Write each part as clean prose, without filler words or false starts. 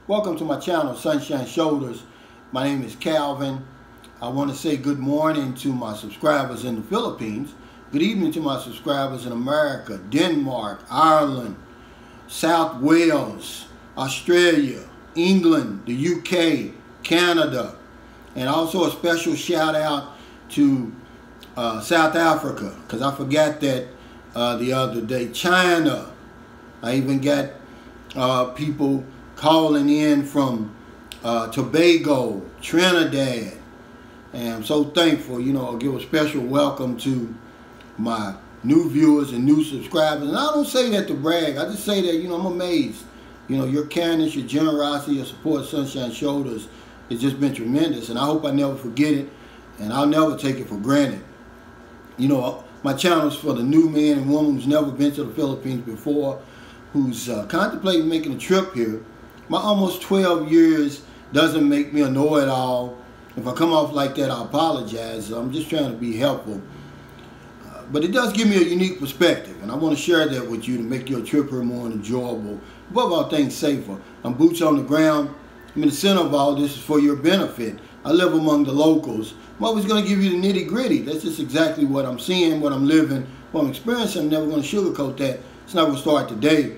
Welcome to my channel, Sunshine Shoulders. My name is Calvin. I want to say good morning to my subscribers in the Philippines. Good evening to my subscribers in America, Denmark, Ireland, South Wales, Australia, England, the UK, Canada, and also a special shout out to South Africa, because I forgot that the other day. China. I even got people calling in from Tobago, Trinidad, and I'm so thankful. I'll give a special welcome to my new viewers and new subscribers. And I don't say that to brag. I just say that, I'm amazed. Your kindness, your generosity, your support, Sunshine Shoulders, it's just been tremendous. And I hope I never forget it, and I'll never take it for granted. My channel is for the new man and woman who's never been to the Philippines before, who's contemplating making a trip here. My almost 12 years doesn't make me a know-it-all. If I come off like that, I apologize. I'm just trying to be helpful. But it does give me a unique perspective, and I want to share that with you to make your trip here more enjoyable. Above all things, safer. I'm boots on the ground. I'm in the center of all this is for your benefit. I live among the locals. I'm always going to give you the nitty-gritty. That's just exactly what I'm seeing, what I'm living, what I'm experiencing. I'm never going to sugarcoat that. It's not going to start today.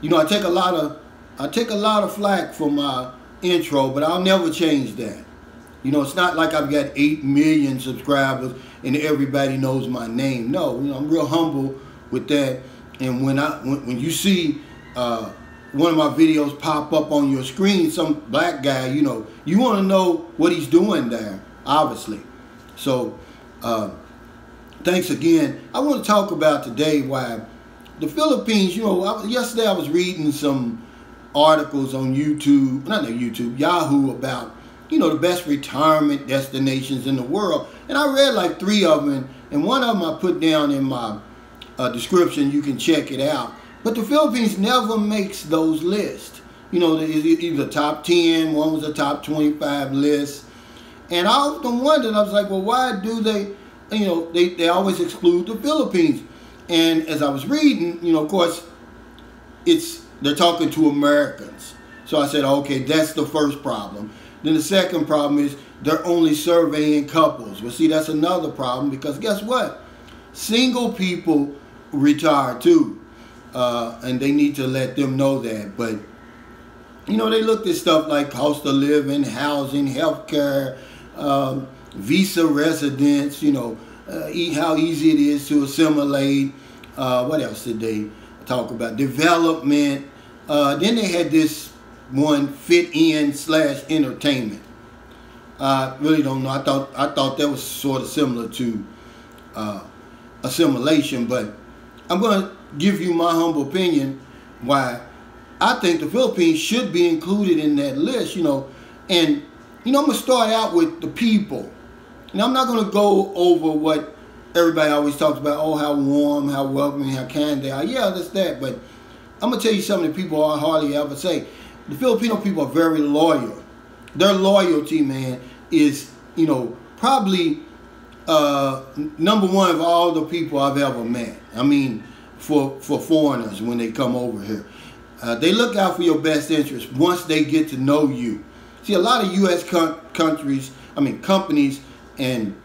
I take a lot of flack for my intro, but I'll never change that. It's not like I've got 8 million subscribers and everybody knows my name. No, I'm real humble with that. And when you see one of my videos pop up on your screen, some black guy, you want to know what he's doing there, obviously. So thanks again. I want to talk about today why the Philippines, yesterday I was reading some articles on YouTube, Yahoo, about, the best retirement destinations in the world. And I read like 3 of them, and one of them I put down in my description. You can check it out. But the Philippines never makes those lists. It's either top 10, one was a top 25 list. And I often wondered, I was like, well, why do they, they always exclude the Philippines? And as I was reading, of course, they're talking to Americans. So I said, okay, that's the first problem. Then the second problem is they're only surveying couples. Well, see, that's another problem, because guess what? Single people retire too. And they need to let them know that. But, they looked at stuff like cost of living, housing, healthcare, visa residence, how easy it is to assimilate. What else did they talk about? Development. Then they had this one, fit in / entertainment. I really don't know. I thought that was sort of similar to assimilation, but I'm going to give you my humble opinion why I think the Philippines should be included in that list. And I'm going to start out with the people. And I'm not going to go over what everybody always talks about, oh, how warm, how welcoming, how kind they are. Yeah, that's that. But I'm going to tell you something that people hardly ever say. The Filipino people are very loyal. Their loyalty, man, is, probably number one of all the people I've ever met. I mean, for foreigners when they come over here. They look out for your best interest once they get to know you. See, a lot of U.S. companies and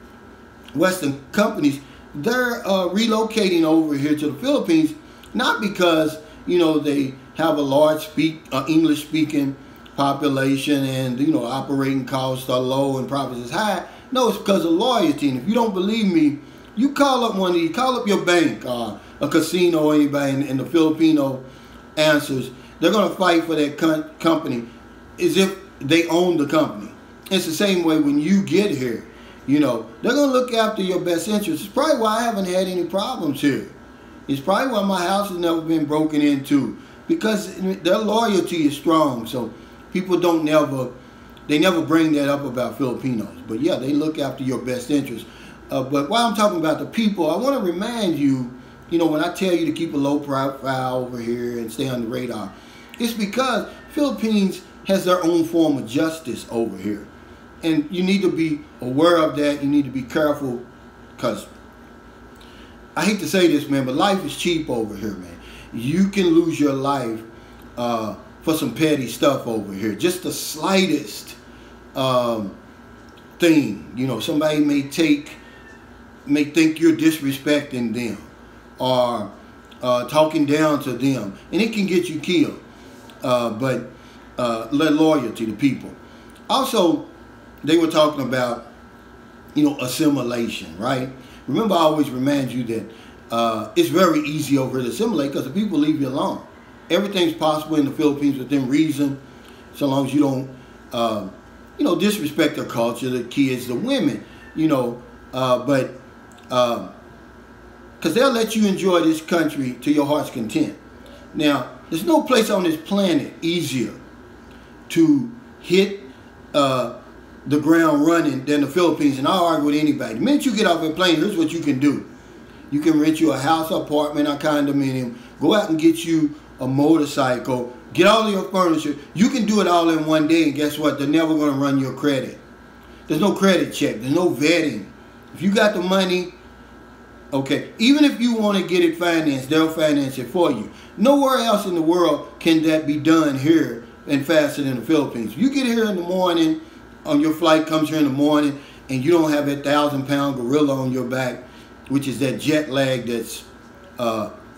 Western companies, they're relocating over here to the Philippines, not because, they have a large English-speaking population and, operating costs are low and profits is high. No, it's because of loyalty. And if you don't believe me, you call up one of these, call up your bank, a casino, or anybody in the Filipino answers. They're going to fight for that company as if they own the company. It's the same way when you get here. They're going to look after your best interests. It's probably why I haven't had any problems here. It's probably why my house has never been broken into, because their loyalty is strong. So people they never bring that up about Filipinos. But yeah, they look after your best interests. But while I'm talking about the people, I want to remind you, when I tell you to keep a low profile over here and stay on the radar, it's because Philippines has their own form of justice over here. And you need to be aware of that. You need to be careful, because I hate to say this, man, but life is cheap over here, man. You can lose your life for some petty stuff over here. Just the slightest thing. You know, somebody may think you're disrespecting them or talking down to them, and it can get you killed. But let loyalty to people. Also, they were talking about, you know, assimilation, right? Remember, I always remind you that it's very easy over here to assimilate because the people leave you alone. Everything's possible in the Philippines within reason, so long as you don't, you know, disrespect their culture, the kids, the women, you know, but because they'll let you enjoy this country to your heart's content. Now, there's no place on this planet easier to hit the ground running than the Philippines, and I'll argue with anybody. The minute you get off a plane, here's what you can do. You can rent you a house, apartment, or condominium, go out and get you a motorcycle, get all of your furniture. You can do it all in one day, and guess what? They're never going to run your credit. There's no credit check. There's no vetting. If you got the money, okay, even if you want to get it financed, they'll finance it for you. Nowhere else in the world can that be done here and faster than the Philippines. If you get here in the morning, on your flight comes here in the morning, and you don't have that 1,000-pound gorilla on your back, which is that jet lag that's,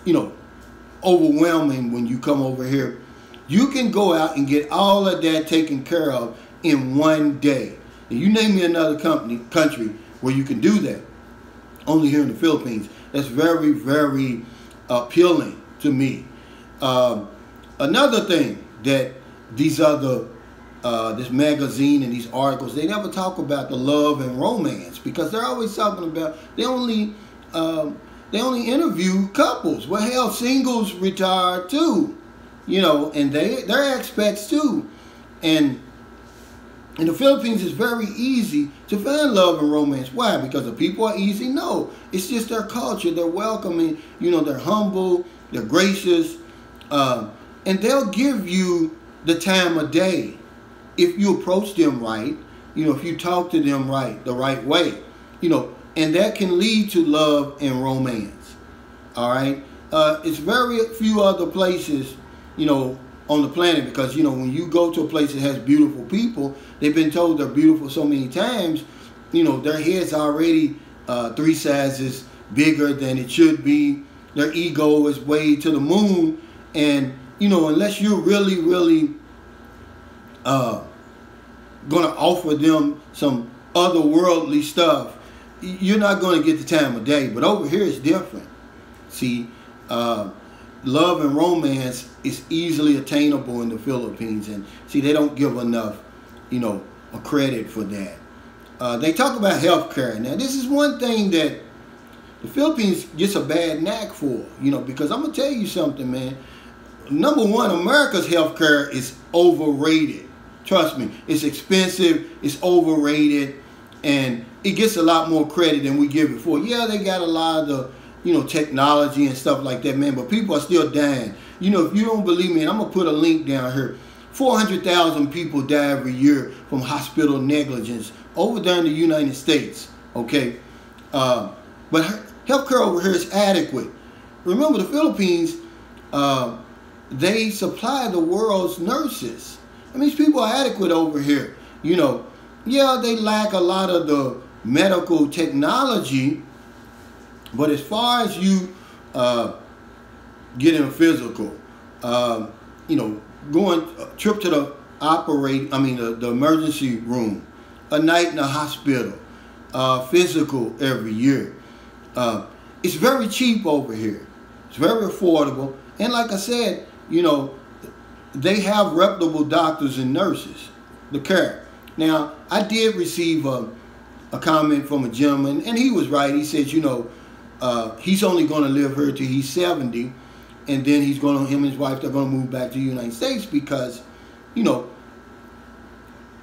you know, overwhelming when you come over here, you can go out and get all of that taken care of in one day. And you name me another country where you can do that. Only here in the Philippines. That's very, very appealing to me. Another thing that these other, this magazine and these articles, they never talk about the love and romance, because they're always talking about, they only interview couples. Well, hell, singles retire too, you know, and they're expats too. And in the Philippines, it's very easy to find love and romance. Why? Because the people are easy? No. It's just their culture. They're welcoming. You know, they're humble. They're gracious. And they'll give you the time of day if you approach them right. You know, if you talk to them right, the right way. You know, and that can lead to love and romance. All right? It's very few other places, you know, on the planet, because, you know, when you go to a place that has beautiful people, they've been told they're beautiful so many times, you know, their head's already 3 sizes bigger than it should be. Their ego is way to the moon. And, you know, unless you're really, really going to offer them some otherworldly stuff, you're not going to get the time of day. But over here it's different. See, love and romance is easily attainable in the Philippines, and see, they don't give enough, you know, a credit for that. They talk about health care. Now, this is one thing that the Philippines gets a bad knack for, you know, because I'm gonna tell you something, man. Number one, America's health care is overrated. Trust me, it's expensive, it's overrated, and it gets a lot more credit than we give it for. Yeah, they got a lot of the, you know, technology and stuff like that, man, but people are still dying. You know, if you don't believe me, and I'm going to put a link down here, 400,000 people die every year from hospital negligence over there in the United States, okay? But healthcare over here is adequate. Remember, the Philippines, they supply the world's nurses. I mean, these people are adequate over here. You know, yeah, they lack a lot of the medical technology, but as far as you getting a physical, you know, going a trip to the emergency room, a night in a hospital, physical every year. It's very cheap over here. It's very affordable. And like I said, you know, they have reputable doctors and nurses, the care. Now, I did receive a comment from a gentleman, and he was right. He said, you know, he's only going to live here till he's 70, and then him and his wife, they're going to move back to the United States because, you know,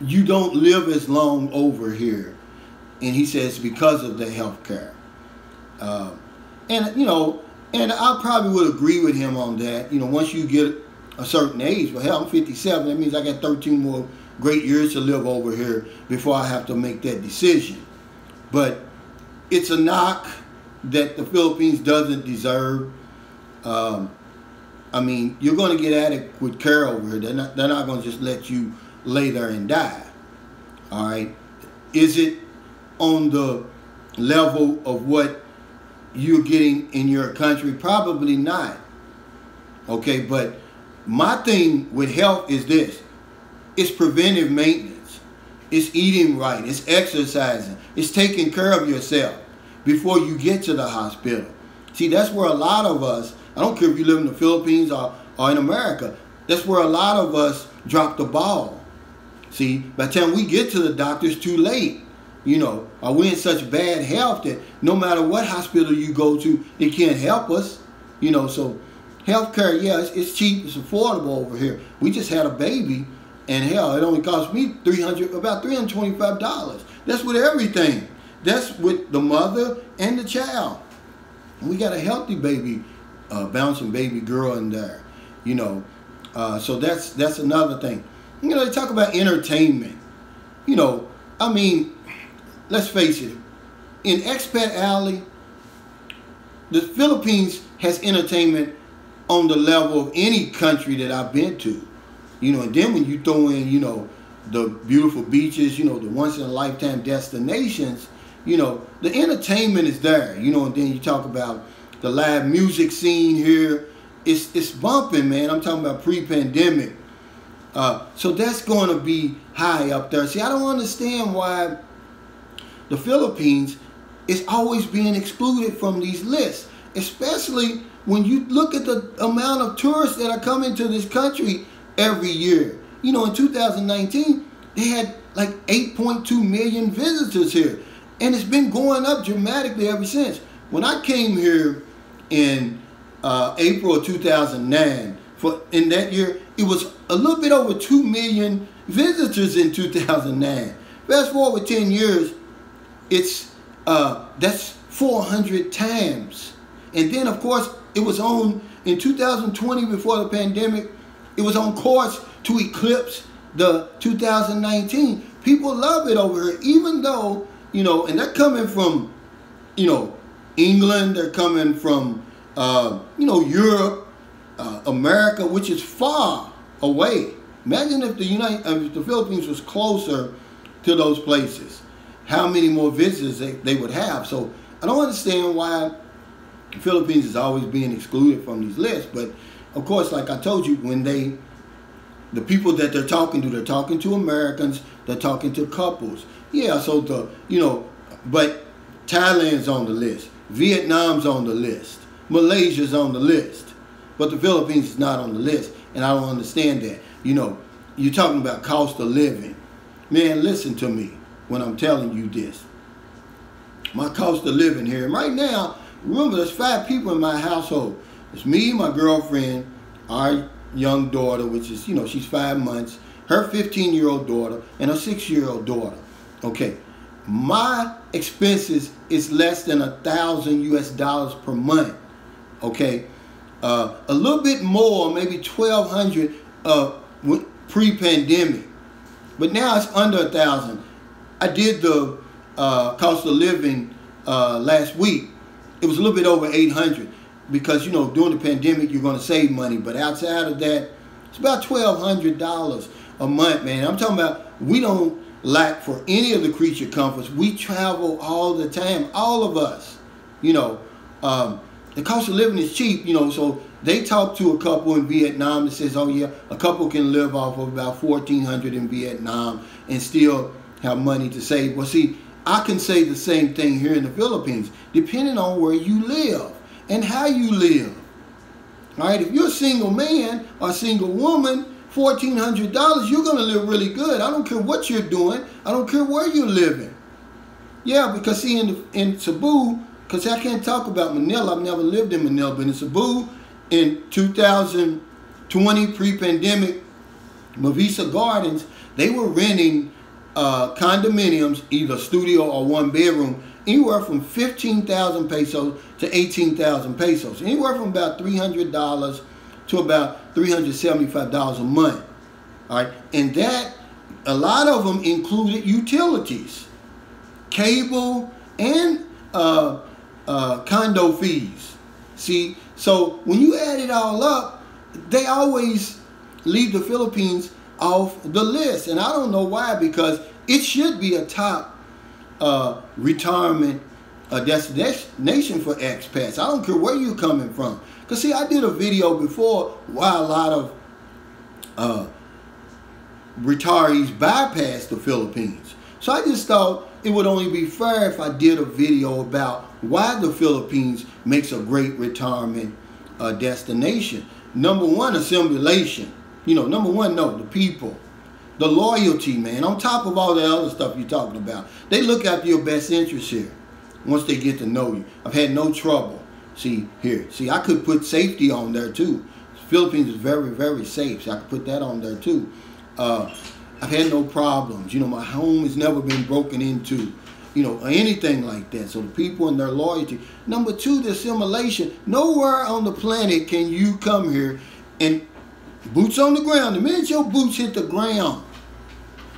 you don't live as long over here. And he says because of the health care. And, you know, and I probably would agree with him on that. You know, once you get a certain age, well, hell, I'm 57. That means I got 13 more great years to live over here before I have to make that decision. But it's a knock that the Philippines doesn't deserve. I mean, you're going to get adequate care over here. They're not going to just let you lay there and die. All right. Is it on the level of what you're getting in your country? Probably not. Okay, but my thing with health is this. It's preventive maintenance. It's eating right. It's exercising. It's taking care of yourself before you get to the hospital. See, that's where a lot of us, I don't care if you live in the Philippines or in America, that's where a lot of us drop the ball. See, by the time we get to the doctor, it's too late. You know, are we in such bad health that no matter what hospital you go to, it can't help us? You know, so healthcare, yeah, it's cheap, it's affordable over here. We just had a baby, and hell, it only cost me about $325. That's with everything. That's with the mother and the child. And we got a healthy baby, bouncing baby girl in there. You know, so that's another thing. You know, they talk about entertainment. You know, I mean, let's face it. In Expat Alley, the Philippines has entertainment on the level of any country that I've been to. You know, and then when you throw in, you know, the beautiful beaches, you know, the once-in-a-lifetime destinations, you know, the entertainment is there. You know, and then you talk about the live music scene here. It's bumping, man. I'm talking about pre-pandemic. So that's going to be high up there. See, I don't understand why the Philippines is always being excluded from these lists, especially when you look at the amount of tourists that are coming to this country every year. You know, in 2019, they had like 8.2 million visitors here, and it's been going up dramatically ever since. When I came here in April of 2009, in that year, it was a little bit over 2 million visitors in 2009. Fast forward 10 years, it's that's 400 times. And then, of course, it was on in 2020 before the pandemic. It was on course to eclipse the 2019. People love it over here, even though, you know, and they're coming from, you know, England. They're coming from, you know, Europe, America, which is far away. Imagine if the Philippines was closer to those places, how many more visitors they would have. So I don't understand why the Philippines is always being excluded from these lists. But of course, like I told you, when the people that they're talking to Americans, they're talking to couples. Yeah, so you know, but Thailand's on the list, Vietnam's on the list, Malaysia's on the list, but the Philippines is not on the list, and I don't understand that. You know, you're talking about cost of living. Man, listen to me when I'm telling you this. My cost of living here, and right now, remember, there's 5 people in my household. It's me, my girlfriend, our young daughter, which is, you know, she's 5 months, her 15-year-old daughter, and her 6-year-old daughter. Okay, my expenses is less than $1,000 per month. Okay, a little bit more, maybe $1,200 pre-pandemic, but now it's under $1,000. I did the cost of living last week. It was a little bit over $800 because, you know, during the pandemic you're going to save money, but outside of that, it's about $1,200 a month, man. I'm talking about we don't lack for any of the creature comforts. We travel all the time, all of us. You know, the cost of living is cheap, you know, so they talked to a couple in Vietnam that says, oh yeah, a couple can live off of about $1,400 in Vietnam and still have money to save. Well, see, I can say the same thing here in the Philippines, depending on where you live and how you live. All right, if you're a single man or a single woman, $1,400, you're going to live really good. I don't care what you're doing. I don't care where you're living. Yeah, because see, in Cebu, because I can't talk about Manila. I've never lived in Manila, but in Cebu, in 2020, pre-pandemic, Mavisa Gardens, they were renting condominiums, either studio or 1 bedroom, anywhere from 15,000 pesos to 18,000 pesos. Anywhere from about $300 to about $375 a month. All right, and that, a lot of them included utilities, cable, and condo fees. See, so when you add it all up, they always leave the Philippines off the list. And I don't know why, because it should be a top retirement destination for expats. I don't care where you're coming from. Because, see, I did a video before why a lot of retirees bypass the Philippines. So I just thought it would only be fair if I did a video about why the Philippines makes a great retirement destination. Number one, assimilation. You know, number one, no, the people. The loyalty, man. On top of all the other stuff you're talking about. They look after your best interests here once they get to know you. I've had no trouble. See, here. See, I could put safety on there, too. The Philippines is very, very safe. So I could put that on there, too. I've had no problems. You know, my home has never been broken into, you know, or anything like that. So the people and their loyalty. Number two, the assimilation. Nowhere on the planet can you come here and boots on the ground. The minute your boots hit the ground,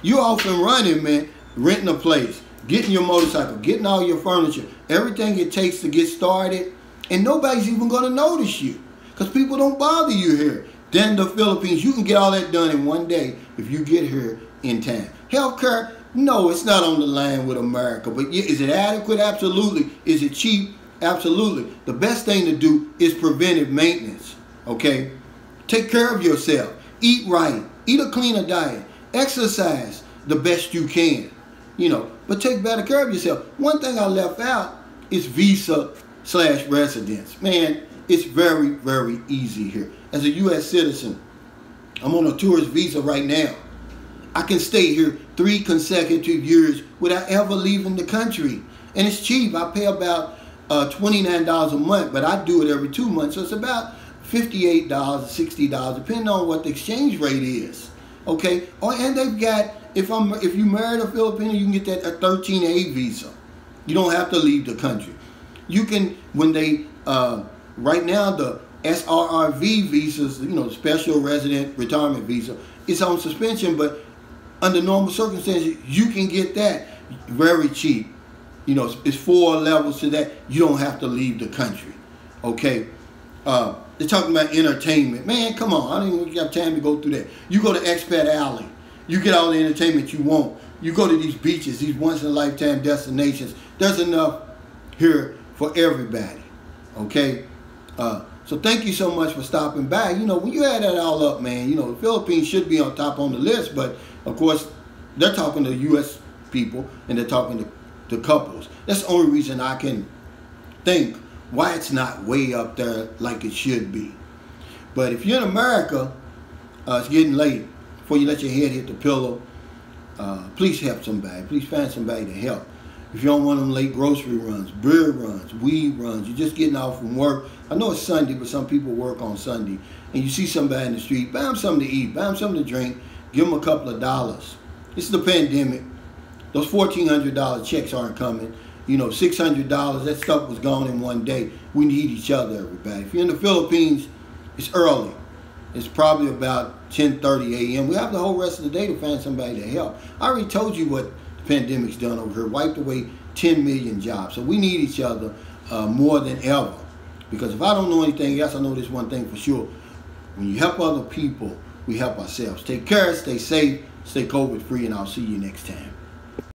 you're off and running, man. Renting a place, getting your motorcycle, getting all your furniture, everything it takes to get started. And nobody's even going to notice you because people don't bother you here. Then the Philippines, you can get all that done in one day if you get here in time. Healthcare, no, it's not on the line with America. But is it adequate? Absolutely. Is it cheap? Absolutely. The best thing to do is preventive maintenance. Okay? Take care of yourself. Eat right. Eat a cleaner diet. Exercise the best you can. You know, but take better care of yourself. One thing I left out is visa/residence. Man, it's very, very easy here. As a U.S. citizen, I'm on a tourist visa right now. I can stay here 3 consecutive years without ever leaving the country. And it's cheap. I pay about $29 a month, but I do it every 2 months. So it's about $58, $60, depending on what the exchange rate is. Okay? Oh, and they've got, if you married a Filipino, you can get that a 13A visa. You don't have to leave the country. You can, when they, right now, the SRRV visas, you know, special resident retirement visa, it's on suspension, but under normal circumstances, you can get that very cheap. You know, it's 4 levels to that. You don't have to leave the country. Okay? They're talking about entertainment. Man, come on. I don't even have time to go through that. You go to Expat Alley. You get all the entertainment you want. You go to these beaches, these once-in-a-lifetime destinations. There's enough here for everybody. Okay? So thank you so much for stopping by. You know, when you add that all up, man, you know, the Philippines should be on top on the list, but of course, they're talking to U.S. people and they're talking to couples. That's the only reason I can think why it's not way up there like it should be. But if you're in America, it's getting late. Before you let your head hit the pillow, please help somebody. Please find somebody to help. If you don't want them late grocery runs, beer runs, weed runs, you're just getting off from work. I know it's Sunday, but some people work on Sunday. And you see somebody in the street, buy them something to eat, buy them something to drink, give them a couple of dollars. It's the pandemic. Those $1,400 checks aren't coming. You know, $600, that stuff was gone in one day. We need each other, everybody. If you're in the Philippines, it's early. It's probably about 10:30 a.m. We have the whole rest of the day to find somebody to help. I already told you what the pandemic's done over here. Wiped away 10 million jobs. So we need each other more than ever. Because if I don't know anything else, I know this one thing for sure. When you help other people, we help ourselves. Take care, stay safe, stay COVID-free, and I'll see you next time.